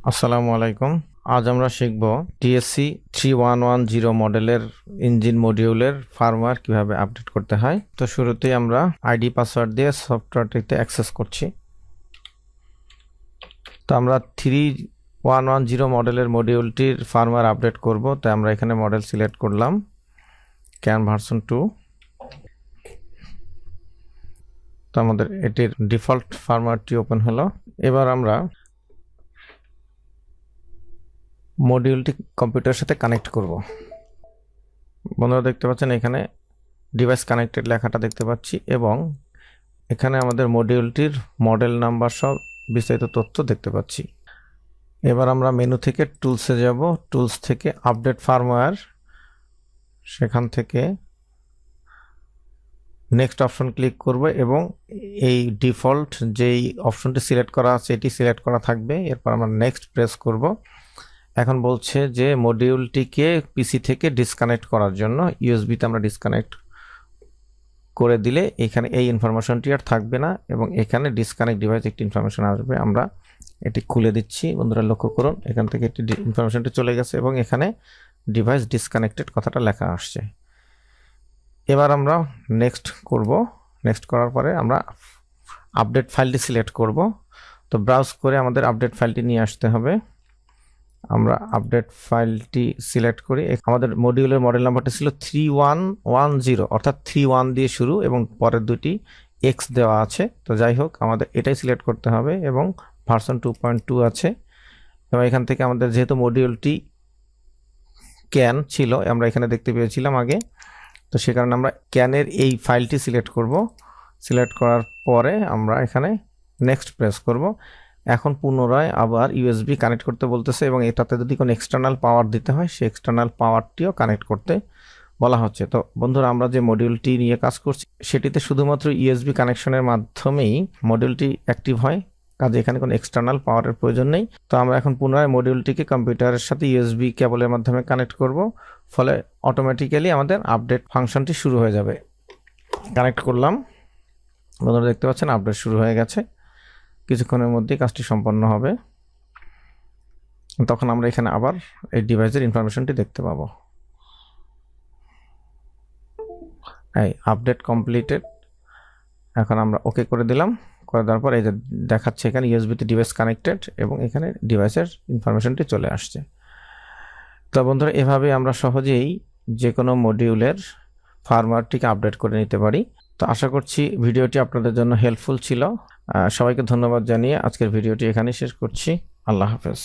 আসসালামু আলাইকুম। আজ আমরা শিখব DSE 3110 মডেলের ইঞ্জিন মডিউলের ফার্মওয়্যার কিভাবে আপডেট করতে হয়। তো শুরুতেই আমরা আইডি পাসওয়ার্ড দিয়ে সফটওয়্যারটিতে অ্যাক্সেস করছি। তো আমরা 3110 মডেলের মডিউলটির ফার্মওয়্যার আপডেট করব, তাই আমরা এখানে মডেল সিলেক্ট করলাম ক্যান ভার্সন 2। তো আমাদের এটির ডিফল্ট ফার্মওয়্যারটি ওপেন হলো। এবার আমরা মডিউলটি কম্পিউটারের সাথে কানেক্ট করব। বন্ধুরা দেখতে পাচ্ছেন এখানে ডিভাইস কানেক্টেড লেখাটা দেখতে পাচ্ছি এবং এখানে আমাদের মডিউলটির মডেল নাম্বার সব বিস্তারিত তথ্য দেখতে পাচ্ছি। এবার আমরা মেনু থেকে টুলসে যাব, টুলস থেকে আপডেট ফার্মওয়্যার, সেখান থেকে নেক্সট অপশন ক্লিক করব এবং এই ডিফল্ট যেই অপশনটি সিলেক্ট করা আছে এটি সিলেক্ট করা থাকবে। এরপর আমরা নেক্সট প্রেস করব। এখন বলছে যে মডিউলটিকে পিসি থেকে ডিসকানেক্ট করার জন্য ইউএসবিতে আমরা ডিসকানেক্ট করে দিলে এখানে এই ইনফরমেশনটি আর থাকবে না এবং এখানে ডিসকানেক্ট ডিভাইস একটি ইনফরমেশন আসবে। আমরা এটি খুলে দিচ্ছি। বন্ধুরা লক্ষ্য করুন, এখান থেকে একটি ইনফরমেশনটি চলে গেছে এবং এখানে ডিভাইস ডিসকানেক্টেড কথাটা লেখা আসছে। এবার আমরা নেক্সট করব। নেক্সট করার পরে আমরা আপডেট ফাইলটি সিলেক্ট করব। তো ব্রাউজ করে আমাদের আপডেট ফাইলটি নিয়ে আসতে হবে। আমরা আপডেট ফাইলটি সিলেক্ট করি। আমাদের মডিউলের মডেল নাম্বারটা ছিল 3110, অর্থাৎ 31 দিয়ে শুরু এবং পরের দুটি এক্স দেওয়া আছে। তো যাই হোক, আমাদের এটাই সিলেক্ট করতে হবে এবং ভার্সন 2.2 আছে। এবং এখান থেকে আমাদের যেহেতু মডিউলটি ক্যান ছিল, আমরা এখানে দেখতে পেয়েছিলাম আগে, তো সে কারণে আমরা ক্যানের এই ফাইলটি সিলেক্ট করব। সিলেক্ট করার পরে আমরা এখানে নেক্সট প্রেস করব। এখন পুনরায় আবার ইউএসবি কানেক্ট করতে বলতেছে এবং এটাতে যদি কোনো এক্সটার্নাল পাওয়ার দিতে হয় সেই এক্সটার্নাল পাওয়ারটিও কানেক্ট করতে বলা হচ্ছে। তো বন্ধুরা, আমরা যে মডিউলটি নিয়ে কাজ করছি সেটিতে শুধুমাত্র ইউএসবি কানেকশনের মাধ্যমেই মডিউলটি অ্যাক্টিভ হয়, কাজে এখানে কোনো এক্সটার্নাল পাওয়ারের প্রয়োজন নেই। তো আমরা এখন পুনরায় মডিউলটিকে কম্পিউটারের সাথে ইউএসবি কেবলের মাধ্যমে কানেক্ট করব, ফলে অটোমেটিক্যালি আমাদের আপডেট ফাংশনটি শুরু হয়ে যাবে। কানেক্ট করলাম, বন্ধুরা দেখতে পাচ্ছেন আপডেট শুরু হয়ে গেছে। কিছুক্ষণের মধ্যেই কাজটি সম্পন্ন হবে। তখন আমরা এখানে আবার এই ডিভাইসের ইনফরমেশনটি দেখতে পাবো। এই আপডেট কমপ্লিটেড। এখন আমরা ওকে করে দিলাম। করে দেওয়ার পর এই যে দেখাচ্ছে এখানে ইউএসবিতে ডিভাইস কানেক্টেড এবং এখানে ডিভাইসের ইনফরমেশনটি চলে আসছে। তো বন্ধুরা, এভাবে আমরা সহজেই যে কোনো মডিউলের ফার্মওয়্যারটিকে আপডেট করে নিতে পারি। তো আশা করছি ভিডিওটি আপনাদের জন্য হেল্পফুল ছিল। সবাইকে ধন্যবাদ জানিয়ে আজকের ভিডিওটি এখানেই শেষ করছি। আল্লাহ হাফেজ।